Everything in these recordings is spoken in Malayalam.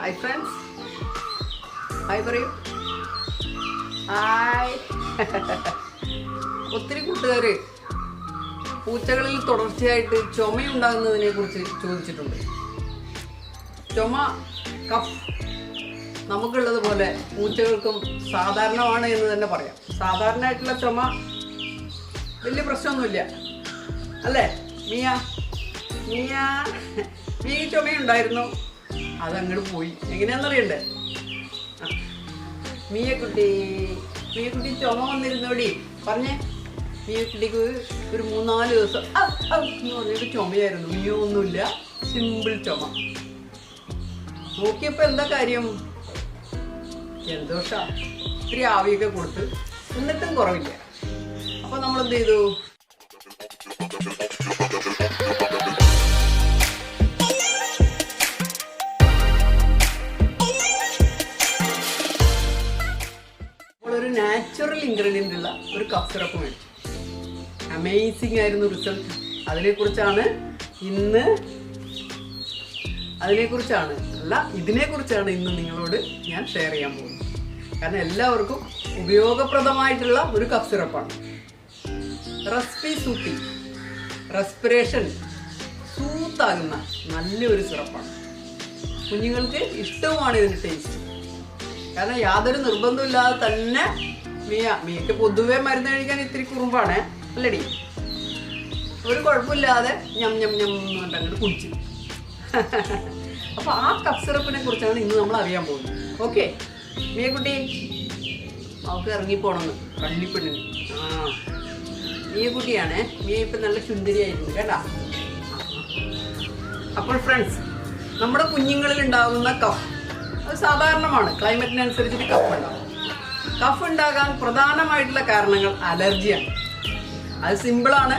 ഹായ് ഫ്രണ്ട്സ്, ഹായ് പറയൂ. ഹായ്. ഒത്തിരി കൂട്ടുകാർ പൂച്ചകളിൽ തുടർച്ചയായിട്ട് ചുമയുണ്ടാകുന്നതിനെ കുറിച്ച് ചോദിച്ചിട്ടുണ്ട്. ചുമ, കഫ് നമുക്കുള്ളത് പോലെ പൂച്ചകൾക്കും സാധാരണമാണ് എന്ന് തന്നെ പറയാം. സാധാരണയായിട്ടുള്ള ചുമ വലിയ പ്രശ്നമൊന്നുമില്ല അല്ലേ? മിയ ചുമയുണ്ടായിരുന്നു, അതങ്ങോട്ട് പോയി. എങ്ങനെയാണെന്നറിയണ്ടേ? മിയക്കുട്ടി ചുമ വന്നിരുന്നോടി പറഞ്ഞേ. മിയക്കുട്ടിക്ക് ഒരു 3-4 ദിവസം എന്ന് പറഞ്ഞിട്ട് ചുമയായിരുന്നു. മിയോ ഒന്നുമില്ല, സിമ്പിൾ ചുമ. നോക്കിയപ്പോൾ എന്താ കാര്യം? ജലദോഷ. ഇത്തിരി ആവിയൊക്കെ കൊടുത്ത് എന്നിട്ടും കുറവില്ല. അപ്പോൾ നമ്മളെന്ത് ചെയ്തു? ഒരു നാച്ചുറൽ ഇൻഗ്രീഡിയൻ്റ് ഉള്ള ഒരു കഫ് സിറപ്പ് മേടിച്ചു. അമേസിങ് ആയിരുന്നു റിസൾട്ട്. ഇതിനെക്കുറിച്ചാണ് ഇന്ന് നിങ്ങളോട് ഞാൻ ഷെയർ ചെയ്യാൻ പോകുന്നത്. കാരണം എല്ലാവർക്കും ഉപയോഗപ്രദമായിട്ടുള്ള ഒരു കഫ് സിറപ്പാണ്. റെസ്പിറേഷൻ സൂത്താകുന്ന നല്ലൊരു സിറപ്പാണ്. കുഞ്ഞുങ്ങൾക്ക് ഇഷ്ടവുമാണ് ഇതിൻ്റെ ടേസ്റ്റ്. കാരണം യാതൊരു നിർബന്ധമില്ലാതെ തന്നെ മിയക്ക് പൊതുവെ മരുന്ന് കഴിക്കാൻ ഇത്തിരി കുറുമ്പാണ് അല്ലടി. ഒരു കുഴപ്പമില്ലാതെ ഞം ഞം ഞം എന്ന് പറഞ്ഞിട്ട് അങ്ങോട്ട് കുടിച്ചു. അപ്പോൾ ആ കഫ് സിറപ്പിനെ കുറിച്ചാണ് ഇന്ന് നമ്മൾ അറിയാൻ പോകുന്നത്. ഓക്കെ, മിയക്കുട്ടി അവൾക്ക് ഇറങ്ങിപ്പോണമെന്ന് കള്ളിപ്പെണ്ണിന്. മിയക്കുട്ടിയാണേ. മിയ ഇപ്പം നല്ല സുന്ദരിയായിരുന്നു കേട്ടാ. അപ്പോൾ ഫ്രണ്ട്സ്, നമ്മുടെ കുഞ്ഞുങ്ങളിൽ ഉണ്ടാകുന്ന കഫ് അത് സാധാരണമാണ്. ക്ലൈമറ്റിനനുസരിച്ചിട്ട് കഫ് ഉണ്ടാകും. കഫ് ഉണ്ടാകാൻ പ്രധാനമായിട്ടുള്ള കാരണങ്ങൾ അലർജിയാണ്. അത് സിമ്പിളാണ്.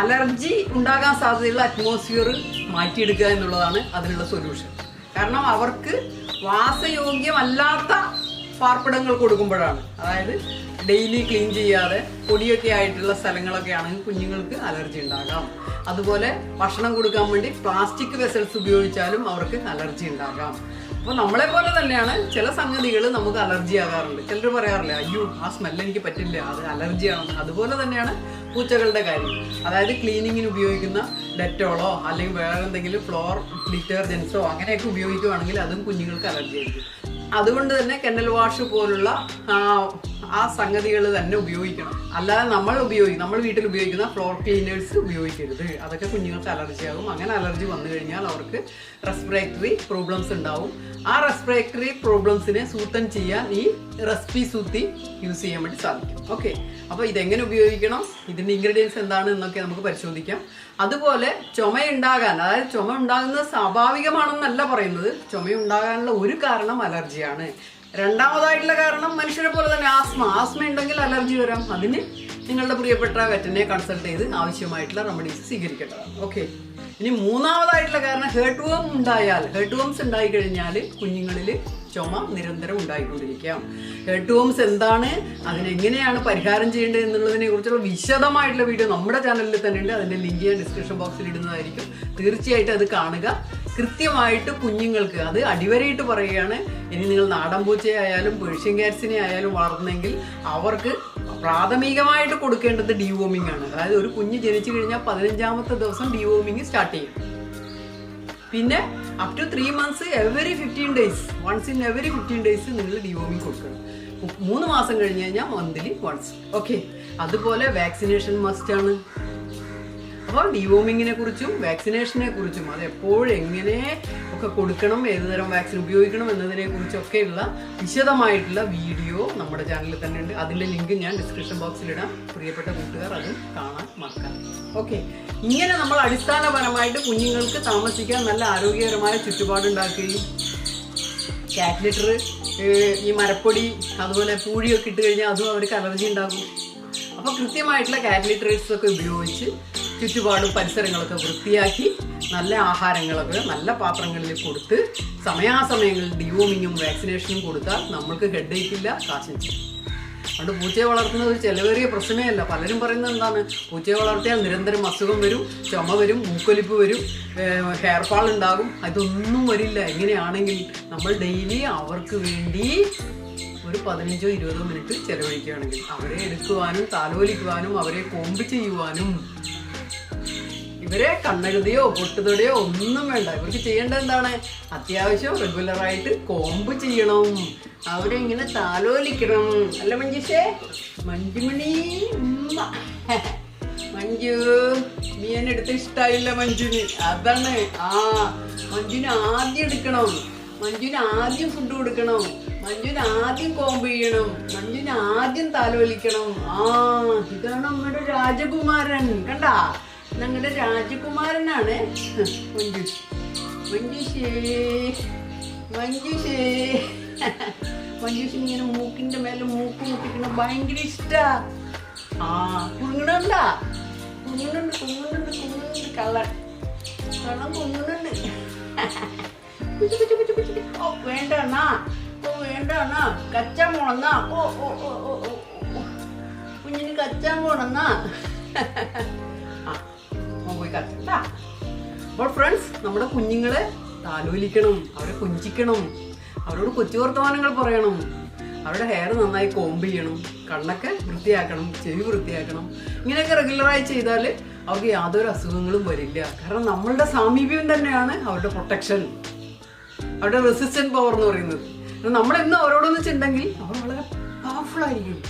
അലർജി ഉണ്ടാകാൻ സാധ്യതയുള്ള അറ്റ്മോസ്ഫിയർ മാറ്റിയെടുക്കുക എന്നുള്ളതാണ് അതിനുള്ള സൊല്യൂഷൻ. കാരണം അവർക്ക് വാസയോഗ്യമല്ലാത്ത പാർപ്പിടങ്ങൾ കൊടുക്കുമ്പോഴാണ്, അതായത് ഡെയിലി ക്ലീൻ ചെയ്യാതെ പൊടിയൊക്കെ ആയിട്ടുള്ള സ്ഥലങ്ങളൊക്കെ ആണെങ്കിൽ കുഞ്ഞുങ്ങൾക്ക് അലർജി ഉണ്ടാകാം. അതുപോലെ ഭക്ഷണം കൊടുക്കാൻ വേണ്ടി പ്ലാസ്റ്റിക് വെസൽസ് ഉപയോഗിച്ചാലും അവർക്ക് അലർജി ഉണ്ടാകാം. അപ്പോൾ നമ്മളെ പോലെ തന്നെയാണ് ചില സംഗതികൾ നമുക്ക് അലർജി ആകാറുണ്ട്. ചിലർ പറയാറില്ല, അയ്യോ ആ സ്മെല്ല് എനിക്ക് പറ്റില്ല, അത് അലർജിയാണെന്ന്. അതുപോലെ തന്നെയാണ് പൂച്ചകളുടെ കാര്യം. അതായത് ക്ലീനിങ്ങിന് ഉപയോഗിക്കുന്ന ഡെറ്റോളോ അല്ലെങ്കിൽ വേറെ എന്തെങ്കിലും ഫ്ലോർ ഡിറ്റർജൻസോ അങ്ങനെയൊക്കെ ഉപയോഗിക്കുകയാണെങ്കിൽ അതും കുഞ്ഞുങ്ങൾക്ക് അലർജി ആയിരിക്കും. അതുകൊണ്ട് തന്നെ കെന്നൽ വാഷ് പോലുള്ള ആ സംഗതികൾ തന്നെ ഉപയോഗിക്കണം. അല്ലാതെ നമ്മൾ വീട്ടിൽ ഉപയോഗിക്കുന്ന ഫ്ലോർ ക്ലീനേഴ്സ് ഉപയോഗിക്കരുത്. അതൊക്കെ കുഞ്ഞുങ്ങൾക്ക് അലർജി ആകും. അങ്ങനെ അലർജി വന്നു കഴിഞ്ഞാൽ അവർക്ക് റെസ്പിറേറ്ററി പ്രോബ്ലംസ് ഉണ്ടാവും. ആ റെസ്പിറേറ്ററി പ്രോബ്ലംസിനെ സൂത്തൻ ചെയ്യാൻ ഈ റെസ്പി സൂത്തി യൂസ് ചെയ്യാൻ വേണ്ടി സാധിക്കും. ഓക്കെ, അപ്പോൾ ഇതെങ്ങനെ ഉപയോഗിക്കണം, ഇതിൻ്റെ ഇൻഗ്രീഡിയൻസ് എന്താണ് എന്നൊക്കെ നമുക്ക് പരിശോധിക്കാം. അതുപോലെ അതായത് ചുമ ഉണ്ടാകുന്നത് സ്വാഭാവികമാണെന്നല്ല പറയുന്നത്. ചുമയുണ്ടാകാനുള്ള ഒരു കാരണം അലർജിയാണ്. രണ്ടാമതായിട്ടുള്ള കാരണം മനുഷ്യരെ പോലെ തന്നെ ആസ്മ ഉണ്ടെങ്കിൽ അലർജി വരാം. അതിന് നിങ്ങളുടെ പ്രിയപ്പെട്ട വെറ്ററിനെ കൺസൾട്ട് ചെയ്ത് ആവശ്യമായിട്ടുള്ള റെമഡീസ് സ്വീകരിക്കേണ്ടതാണ്. ഓക്കെ, ഇനി മൂന്നാമതായിട്ടുള്ള കാരണം ഹേർട്ട് വേംസ് ഉണ്ടായി കഴിഞ്ഞാൽ കുഞ്ഞുങ്ങളിൽ ചുമ നിരന്തരം ഉണ്ടായിക്കൊണ്ടിരിക്കാം. ഹേർട്ട് വേംസ് എന്താണ്, അതിനെങ്ങനെയാണ് പരിഹാരം ചെയ്യേണ്ടത് എന്നുള്ളതിനെ കുറിച്ചുള്ള വിശദമായിട്ടുള്ള വീഡിയോ നമ്മുടെ ചാനലിൽ തന്നെ ഉണ്ട്. അതിൻ്റെ ലിങ്ക് ഞാൻ ഡിസ്ക്രിപ്ഷൻ ബോക്സിൽ ഇടുന്നതായിരിക്കും. തീർച്ചയായിട്ടും അത് കാണുക. കൃത്യമായിട്ട് കുഞ്ഞുങ്ങൾക്ക്, അത് അടിവരയിട്ട് പറയുകയാണ്, ഇനി നിങ്ങൾ നാടൻ പൂച്ചയെ ആയാലും പേർഷ്യൻ കാറ്റ്സിനെ ആയാലും വളർന്നെങ്കിൽ അവർക്ക് പ്രാഥമികമായിട്ട് കൊടുക്കേണ്ടത് ഡീവോമിംഗ് ആണ്. അതായത് ഒരു കുഞ്ഞ് ജനിച്ചു കഴിഞ്ഞാൽ 15ാമത്തെ ദിവസം ഡീവോമിംഗ് സ്റ്റാർട്ട് ചെയ്യും. പിന്നെ up to 3 months every 15 days, once in every 15 days നിങ്ങൾ ഡീവോമിംഗ് കൊടുക്കണം. 3 മാസം കഴിഞ്ഞ് കഴിഞ്ഞാൽ മന്ത്ലി വൺസ്. ഓക്കെ, അതുപോലെ വാക്സിനേഷൻ മസ്റ്റ് ആണ്. അപ്പോൾ ഡീവോമിങ്ങിനെ കുറിച്ചും വാക്സിനേഷനെ കുറിച്ചും, അത് എപ്പോഴും എങ്ങനെ ഒക്കെ കൊടുക്കണം, ഏതുതരം വാക്സിൻ ഉപയോഗിക്കണം എന്നതിനെ കുറിച്ചൊക്കെയുള്ള വിശദമായിട്ടുള്ള വീഡിയോ നമ്മുടെ ചാനലിൽ തന്നെ ഉണ്ട്. അതിൻ്റെ ലിങ്ക് ഞാൻ ഡിസ്ക്രിപ്ഷൻ ബോക്സിലിടാം. പ്രിയപ്പെട്ട കൂട്ടുകാർ അത് കാണാൻ മറക്കാം. ഓക്കെ, ഇങ്ങനെ നമ്മൾ അടിസ്ഥാനപരമായിട്ട് കുഞ്ഞുങ്ങൾക്ക് താമസിക്കാൻ നല്ല ആരോഗ്യകരമായ ചുറ്റുപാടുണ്ടാക്കുകയും കാറ്റ് ലിറ്റർ, ഈ മരപ്പൊടി, അതുപോലെ പൂഴിയൊക്കെ ഇട്ട് കഴിഞ്ഞാൽ അതും അവർക്ക് അലർജി ഉണ്ടാകും. അപ്പോൾ കൃത്യമായിട്ടുള്ള കാറ്റ് ലിറ്ററേഴ്സ് ഒക്കെ ഉപയോഗിച്ച് ചുറ്റുപാടും പരിസരങ്ങളൊക്കെ വൃത്തിയാക്കി നല്ല ആഹാരങ്ങളൊക്കെ നല്ല പാത്രങ്ങളിൽ കൊടുത്ത് സമയാസമയങ്ങളിൽ ഡിവോമിങ്ങും വാക്സിനേഷനും കൊടുത്താൽ നമ്മൾക്ക് ഹെഡേക്കില്ല, കാശില്ല. അതുകൊണ്ട് പൂച്ചയെ വളർത്തുന്നത് ഒരു ചിലവേറിയ പ്രശ്നമേ അല്ല. പലരും പറയുന്നത് എന്താണ്, പൂച്ചയെ വളർത്തിയാൽ നിരന്തരം അസുഖം വരും, ചുമ വരും, മൂക്കൊലിപ്പ് വരും, ഹെയർ ഫാൾ ഉണ്ടാകും. അതൊന്നും വരില്ല. എങ്ങനെയാണെങ്കിൽ നമ്മൾ ഡെയിലി അവർക്ക് വേണ്ടി ഒരു 15-20 മിനിറ്റ് ചെലവഴിക്കുകയാണെങ്കിൽ അവരെ എടുക്കുവാനും താലോലിക്കുവാനും അവരെ കോമ്പ് ചെയ്യുവാനും, ഇവരെ കണ്ണെഴുതിയോ പൊട്ടുതൊടിയോ ഒന്നും വേണ്ട. ഇവർക്ക് ചെയ്യേണ്ടത് എന്താണ്, അത്യാവശ്യം റെഗുലറായിട്ട് കോമ്പ് ചെയ്യണം, അവരെ ഇങ്ങനെ താലോലിക്കണം. അല്ല മഞ്ജുഷേ, മഞ്ജുമണി മഞ്ജു, നീ എന്നെ എടുത്ത് ഇഷ്ടമായില്ല മഞ്ജുന്. അതാണ് മഞ്ജുന് ആദ്യം എടുക്കണം, മഞ്ജുന് ആദ്യം ഫുഡ് കൊടുക്കണം, മഞ്ജുന് ആദ്യം കോമ്പ് ചെയ്യണം, മഞ്ജുന് ആദ്യം താലോലിക്കണം. ഇതാണ് നമ്മുടെ രാജകുമാരൻ. കണ്ടാ, ഞങ്ങളുടെ രാജകുമാരനാണ് മഞ്ജു. മഞ്ജുഷേ മഞ്ജുഷേ മഞ്ജുഷ് ഇങ്ങനെ മൂക്കിന്റെ മേലെ മൂക്ക് മുട്ടിക്കണം ഭയങ്കര ഇഷ്ടാ. കുറുങ്ങണുണ്ടാ, കുറുങ്ങുന്നുണ്ട് കുറുങ്ങുന്നുണ്ട് കുറുങ്ങുന്നുണ്ട്, കള്ളം കുറുങ്ങുന്നുണ്ട്. വേണ്ട അണ്ണാ, വേണ്ട അണ്ണാ, കച്ചാൻ പോണെന്നാ. കുഞ്ഞിന് കച്ചാൻ പോണെന്നാ. പോയി കച്ചാ. അപ്പോൾ ഫ്രണ്ട്സ്, നമ്മുടെ കുഞ്ഞുങ്ങളെ താലോലിക്കണം, അവരെ കൊഞ്ചിക്കണം, അവരോട് കൊച്ചു വർത്തമാനങ്ങൾ പറയണം, അവരുടെ ഹെയർ നന്നായി കോമ്പ് ചെയ്യണം, കണ്ണൊക്കെ വൃത്തിയാക്കണം, ചെവി വൃത്തിയാക്കണം. ഇങ്ങനെയൊക്കെ റെഗുലറായി ചെയ്താൽ അവർക്ക് യാതൊരു അസുഖങ്ങളും വരില്ല. കാരണം നമ്മളുടെ സാമീപ്യം തന്നെയാണ് അവരുടെ പ്രൊട്ടക്ഷൻ, അവരുടെ റെസിസ്റ്റൻറ്റ് പവർ എന്ന് പറയുന്നത്. നമ്മളെന്നും അവരോടൊന്ന് വെച്ചിട്ടുണ്ടെങ്കിൽ അവർ വളരെ പവർഫുൾ ആയിരിക്കും.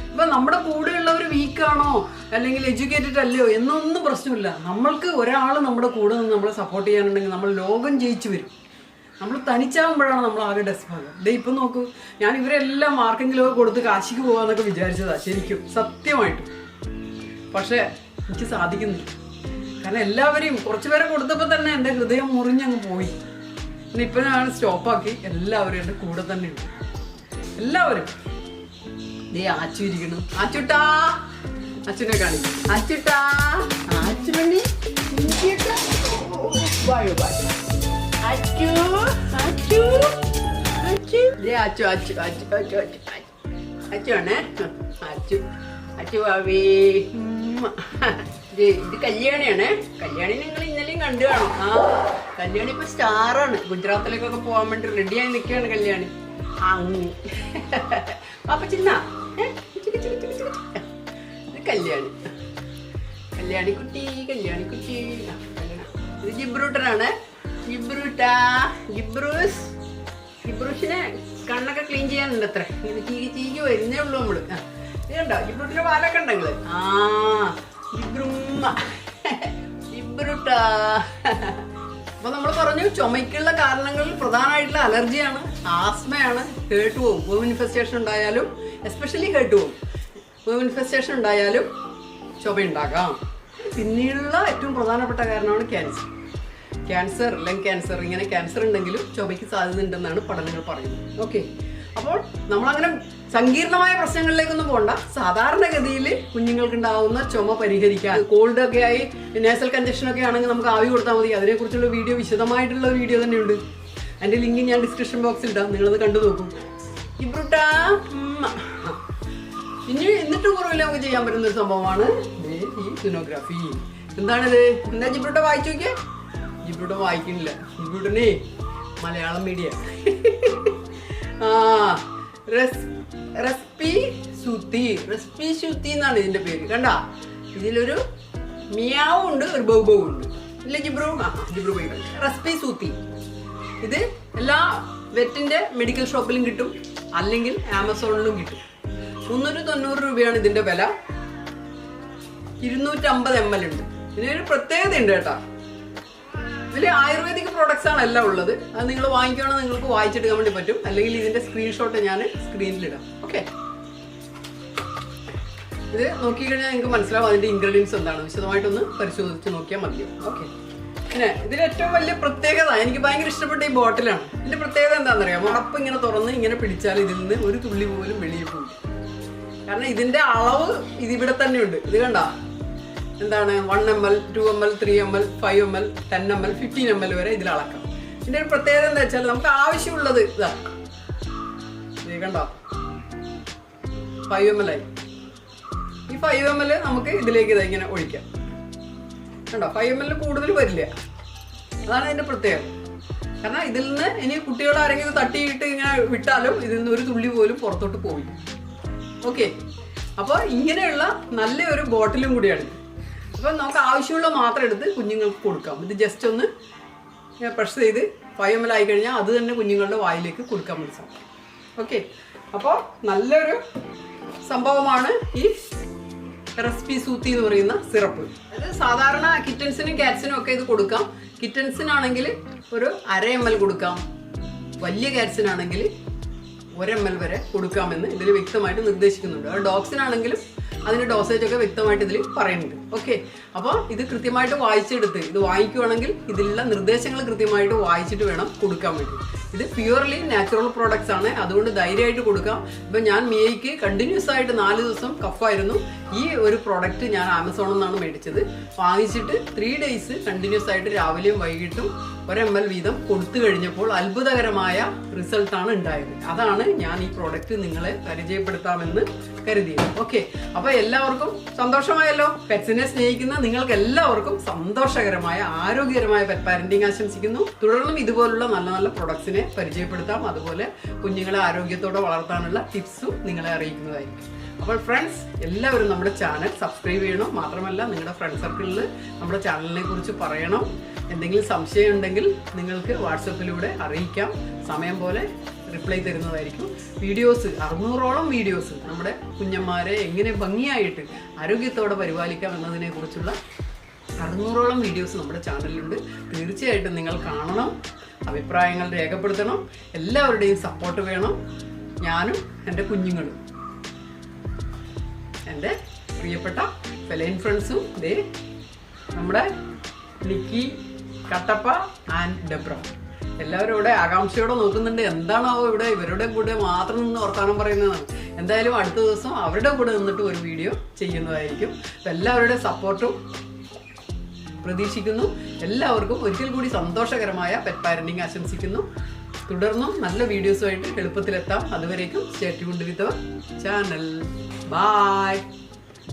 ഇപ്പം നമ്മുടെ കൂടെയുള്ളവർ വീക്കാണോ അല്ലെങ്കിൽ എഡ്യൂക്കേറ്റഡ് അല്ലയോ എന്നൊന്നും പ്രശ്നമില്ല. നമ്മൾക്ക് ഒരാൾ നമ്മുടെ കൂടെ നിന്ന് നമ്മളെ സപ്പോർട്ട് ചെയ്യാനുണ്ടെങ്കിൽ നമ്മൾ ലോകം ജയിച്ചു വരും. നമ്മൾ തനിച്ചാകുമ്പോഴാണ് നമ്മൾ ആകെ ഡെസ്പാകുക. ഇപ്പം നോക്കൂ, ഞാൻ ഇവരെല്ലാം മാർക്കെങ്കിലും കൊടുത്ത് കാശിക്ക് പോകാമെന്നൊക്കെ വിചാരിച്ചതാണ് ശരിക്കും, സത്യമായിട്ടും. പക്ഷേ എനിക്ക് സാധിക്കുന്നില്ല. കാരണം എല്ലാവരെയും കുറച്ച് പേരെ കൊടുത്തപ്പോൾ തന്നെ എൻ്റെ ഹൃദയം മുറിഞ്ഞങ്ങ് പോയി. പിന്നെ ഇപ്പം ഞാൻ സ്റ്റോപ്പാക്കി. എല്ലാവരും എൻ്റെ കൂടെ തന്നെ ഉണ്ട്, എല്ലാവരും. ആച്ചു ഇരിക്കണം. അച്ചുട്ടാ, അച്ഛനെ കാണിക്കും. അച്ചുട്ടാ, ആച്ചുമണി, അച്ചു അച്ചു അച്ചു അച്ചു അച്ചു അച്ചു അച്ചു അച്ചു അച്ചുവാണേ, അച്ചു അച്ചു ഭാവി. ഇത് കല്യാണിയാണേ. കല്യാണി നിങ്ങൾ ഇന്നലെയും കണ്ടു കാണും. കല്യാണി ഇപ്പൊ സ്റ്റാറാണ്. ഗുജറാത്തിലേക്കൊക്കെ പോകാൻ വേണ്ടി റെഡിയായി നിൽക്കുകയാണ് കല്യാണി. അപ്പൊ ചിന്ന കല്യാണി, കല്യാണിക്കുട്ടി, കല്യാണിക്കുട്ടി. ഇത് ജിബ്രൂട്ടനാണ്. ജിബ്രൂട്ടാ, ജിബ്രൂസ്. ജിബ്രൂസിനെ കണ്ണൊക്കെ ക്ലീൻ ചെയ്യാനുണ്ട് അത്ര. ഇങ്ങനെ ചീകി ചീകി വരുന്നേ ഉള്ളൂ നമ്മള്. ഇത് കണ്ടോ ജിബ്രൂട്ടിന്റെ പാലൊക്കെ ഉണ്ടെങ്കില്. ജിബ്രൂമ്മ, ജിബ്രൂട്ടാ. അപ്പൊ നമ്മൾ പറഞ്ഞു, ചുമയ്ക്കുള്ള കാരണങ്ങളിൽ പ്രധാനമായിട്ടുള്ള അലർജിയാണ്, ആസ്മയാണ്, ഹേർട്ട് പോവും. വേവ് ഇൻഫെസ്റ്റേഷൻ ഉണ്ടായാലും, എസ്പെഷ്യലി ഹേർട്ട് പോവും. വേവ് ഇൻഫെസ്റ്റേഷൻ ഉണ്ടായാലും ചുമയുണ്ടാകാം. പിന്നീടുള്ള ഏറ്റവും പ്രധാനപ്പെട്ട കാരണമാണ് ക്യാൻസർ. ക്യാൻസർ, ലങ് ക്യാൻസർ, ഇങ്ങനെ ക്യാൻസർ ഉണ്ടെങ്കിലും ചുമയ്ക്ക് സാധ്യത ഉണ്ടെന്നാണ് പഠനങ്ങൾ പറയുന്നത്. ഓക്കെ, അപ്പോൾ നമ്മളങ്ങനെ സങ്കീർണമായ പ്രശ്നങ്ങളിലേക്കൊന്നും പോകണ്ട. സാധാരണഗതിയിൽ കുഞ്ഞുങ്ങൾക്ക് ഉണ്ടാകുന്ന ചുമ പരിഹരിക്കാൻ, കോൾഡ് ഒക്കെ ആയി നേസൽ കഞ്ചക്ഷൻ ഒക്കെ ആണെങ്കിൽ നമുക്ക് ആവി കൊടുത്താൽ മതി. അതിനെക്കുറിച്ചുള്ള വീഡിയോ, വിശദമായിട്ടുള്ള വീഡിയോ തന്നെയുണ്ട്. അതിൻ്റെ ലിങ്ക് ഞാൻ ഡിസ്ക്രിപ്ഷൻ ബോക്സിൽ ഇടാം, നിങ്ങളത് കണ്ടു നോക്കും. ഇബ്രൂട്ടാ, ഇനി എന്നിട്ടും കുറവില്ല നമുക്ക് ചെയ്യാൻ പറ്റുന്ന ഒരു സംഭവമാണ് ഈ സിനോഗ്രാഫി. എന്താണിത്? എന്താ ജിബ്രൂട്ട വായിച്ചു നോക്കിയേ? ജിബ്രൂട്ട വായിക്കുന്നില്ല. ജിബ്രൂട്ടനെ മലയാളം മീഡിയ. റെസ്പി സൂത്തി, റെസ്പി സൂത്തി എന്നാണ് ഇതിന്റെ പേര്. കണ്ട, ഇതിലൊരു മിയാവും ഉണ്ട്, ഒരു ബൗബവും ഉണ്ട്. ഇല്ല ജിബ്രു, ജിബ്രു പോയി. റെസ്പി സൂത്തി ഇത് എല്ലാ വെറ്റിന്റെ മെഡിക്കൽ ഷോപ്പിലും കിട്ടും, അല്ലെങ്കിൽ ആമസോണിലും കിട്ടും. 390 രൂപയാണ് ഇതിന്റെ വില. 250 ml ഉണ്ട്. ഇതിനൊരു പ്രത്യേകത ഉണ്ട് കേട്ടോ. ഇതിൽ ആയുർവേദിക് പ്രോഡക്ട്സ് ആണ് എല്ലാം ഉള്ളത്. അത് നിങ്ങൾ വാങ്ങിക്കുകയാണെങ്കിൽ നിങ്ങൾക്ക് വായിച്ചെടുക്കാൻ വേണ്ടി പറ്റും, അല്ലെങ്കിൽ ഇതിന്റെ സ്ക്രീൻഷോട്ട് ഞാൻ സ്ക്രീനിലിടാം. ഓക്കെ, ഇത് നോക്കിക്കഴിഞ്ഞാൽ നിങ്ങൾക്ക് മനസ്സിലാവും അതിന്റെ ഇൻഗ്രീഡിയൻസ് എന്താണ്. വിശദമായിട്ടൊന്ന് പരിശോധിച്ച് നോക്കിയാൽ മതിയോ. ഓക്കെ, പിന്നെ ഇതിൽ ഏറ്റവും വലിയ പ്രത്യേകത, എനിക്ക് ഭയങ്കര ഇഷ്ടപ്പെട്ട ഈ ബോട്ടിലാണ്. ഇതിന്റെ പ്രത്യേകത എന്താണെന്നറിയാമോ? അടപ്പ് ഇങ്ങനെ തുറന്ന് ഇങ്ങനെ പിടിച്ചാൽ ഇതിൽ നിന്ന് ഒരു തുള്ളി പോലും വെളിയിൽ പോകും. കാരണം ഇതിന്റെ അളവ് ഇതിവിടെ തന്നെ ഉണ്ട്. ഇത് കണ്ട, എന്താണ് 1 ml, 2 ml, 3 ml, 5 ml, 10 ml, 15 ml വരെ ഇതിൽ അളക്കാം. ഇതിന്റെ ഒരു പ്രത്യേകത എന്താ വെച്ചാൽ നമുക്ക് ആവശ്യമുള്ളത് ഇതാ, ഇത് കണ്ടോ, 5 ml ആയി. ഈ 5 ml നമുക്ക് ഇതിലേക്ക് ഇങ്ങനെ ഒഴിക്കാം. കണ്ടോ, 5 ml കൂടുതൽ വരില്ല. അതാണ് ഇതിന്റെ പ്രത്യേകത. കാരണം ഇതിൽ നിന്ന് ഇനി കുട്ടികൾ ആരെങ്കിലും തട്ടിയിട്ട് ഇങ്ങനെ വിട്ടാലും ഇതിൽ നിന്ന് ഒരു തുള്ളി പോലും പുറത്തോട്ട് പോയില്ല. ഓക്കെ, അപ്പോൾ ഇങ്ങനെയുള്ള നല്ലൊരു ബോട്ടിലും കൂടിയാണ്. അപ്പോൾ നമുക്ക് ആവശ്യമുള്ള മാത്രം എടുത്ത് കുഞ്ഞുങ്ങൾക്ക് കൊടുക്കാം. ഇത് ജസ്റ്റ് ഒന്ന് പ്രസ് ചെയ്ത് 5 ml ആയി കഴിഞ്ഞാൽ അത് തന്നെ കുഞ്ഞുങ്ങളുടെ വായിലേക്ക് കൊടുക്കാൻ പറ്റും. ഓക്കെ, അപ്പോൾ നല്ലൊരു സംഭവമാണ് ഈ റെസിപ്പി സൂത്തി എന്ന് പറയുന്ന സിറപ്പ്. അത് സാധാരണ കിറ്റൻസിനും കാറ്റ്സിനും ഒക്കെ ഇത് കൊടുക്കാം. കിറ്റൻസിനാണെങ്കിൽ ഒരു 1/2 ml കൊടുക്കാം. വലിയ കാറ്റ്സിനാണെങ്കിൽ 1 ml വരെ കൊടുക്കാമെന്ന് ഇതിൽ വ്യക്തമായിട്ട് നിർദ്ദേശിക്കുന്നുണ്ട്. ഡോഗ്സിനാണെങ്കിലും അതിന്റെ ഡോസേജ് ഒക്കെ വ്യക്തമായിട്ട് ഇതിൽ പറയുന്നുണ്ട്. ഓക്കെ, അപ്പോൾ ഇത് കൃത്യമായിട്ട് വായിച്ചെടുത്ത് ഇത് വാങ്ങിക്കുവാണെങ്കിൽ ഇതിലുള്ള നിർദ്ദേശങ്ങൾ കൃത്യമായിട്ട് വായിച്ചിട്ട് വേണം കൊടുക്കാൻ വേണ്ടി. ഇത് പ്യുവർലി നാച്ചുറൽ പ്രോഡക്ട്സ് ആണ്, അതുകൊണ്ട് ധൈര്യമായിട്ട് കൊടുക്കാം. ഇപ്പം ഞാൻ മിയയ്ക്ക് കണ്ടിന്യൂസ് ആയിട്ട് 4 ദിവസം കഫായിരുന്നു. ഈ ഒരു പ്രോഡക്റ്റ് ഞാൻ ആമസോണിൽ നിന്നാണ് മേടിച്ചത്. വാങ്ങിച്ചിട്ട് 3 days കണ്ടിന്യൂസ് ആയിട്ട് രാവിലെയും വൈകിട്ടും 1 ml വീതം കൊടുത്തു കഴിഞ്ഞപ്പോൾ അത്ഭുതകരമായ റിസൾട്ടാണ് ഉണ്ടായത്. അതാണ് ഞാൻ ഈ പ്രോഡക്റ്റ് നിങ്ങളെ പരിചയപ്പെടുത്താമെന്ന് കരുതിയത്. ഓക്കെ, അപ്പോൾ എല്ലാവർക്കും സന്തോഷമായല്ലോ. പെറ്റ്സിനെ സ്നേഹിക്കുന്ന നിങ്ങൾക്ക് എല്ലാവർക്കും സന്തോഷകരമായ ആരോഗ്യകരമായ പെറ്റ് പാരന്റിംഗ് ആശംസിക്കുന്നു. തുടർന്നും ഇതുപോലുള്ള നല്ല നല്ല പ്രൊഡക്ട്സിനെ പരിചയപ്പെടുത്താം. അതുപോലെ കുഞ്ഞുങ്ങളെ ആരോഗ്യത്തോടെ വളർത്താനുള്ള ടിപ്സും നിങ്ങളെ അറിയിക്കുന്നതായിരിക്കും. അപ്പോൾ ഫ്രണ്ട്സ്, എല്ലാവരും നമ്മുടെ ചാനൽ സബ്സ്ക്രൈബ് ചെയ്യണം. മാത്രമല്ല നിങ്ങളുടെ ഫ്രണ്ട് സർക്കിളിൽ നമ്മുടെ ചാനലിനെ കുറിച്ച് പറയണം. എന്തെങ്കിലും സംശയം ഉണ്ടെങ്കിൽ നിങ്ങൾക്ക് വാട്സപ്പിലൂടെ അറിയിക്കാം. സമയം പോലെ റിപ്ലൈ തരുന്നതായിരിക്കും. വീഡിയോസ് 600ഓളം വീഡിയോസ് നമ്മുടെ കുഞ്ഞന്മാരെ എങ്ങനെ ഭംഗിയായിട്ട് ആരോഗ്യത്തോടെ പരിപാലിക്കാം എന്നതിനെ കുറിച്ചുള്ള 600ഓളം വീഡിയോസ് നമ്മുടെ ചാനലിലുണ്ട്. തീർച്ചയായിട്ടും നിങ്ങൾ കാണണം, അഭിപ്രായങ്ങൾ രേഖപ്പെടുത്തണം. എല്ലാവരുടെയും സപ്പോർട്ട് വേണം. ഞാനും എൻ്റെ കുഞ്ഞുങ്ങളും എൻ്റെ പ്രിയപ്പെട്ട ഫെലൈൻ ഫ്രണ്ട്സും ദേ നമ്മുടെ നിക്കി, കട്ടപ്പ ആൻഡ് ഡെബ്ര എല്ലാവരും ഇവിടെ ആകാംക്ഷയോടെ നോക്കുന്നുണ്ട്. എന്താണാവോ ഇവിടെ ഇവരുടെ കൂടെ മാത്രം നിന്ന് വർത്താനം പറയുന്നതാണ്. എന്തായാലും അടുത്ത ദിവസം അവരുടെ കൂടെ നിന്നിട്ട് ഒരു വീഡിയോ ചെയ്യുന്നതായിരിക്കും. അപ്പം എല്ലാവരുടെ സപ്പോർട്ടും പ്രതീക്ഷിക്കുന്നു. എല്ലാവർക്കും ഒരിക്കൽ കൂടി സന്തോഷകരമായ പെറ്റ് പാരന്റിംഗ് ആശംസിക്കുന്നു. തുടർന്നും നല്ല വീഡിയോസുമായിട്ട് എളുപ്പത്തിലെത്താം. അതുവരേക്കും stay tuned with our channel. Bye.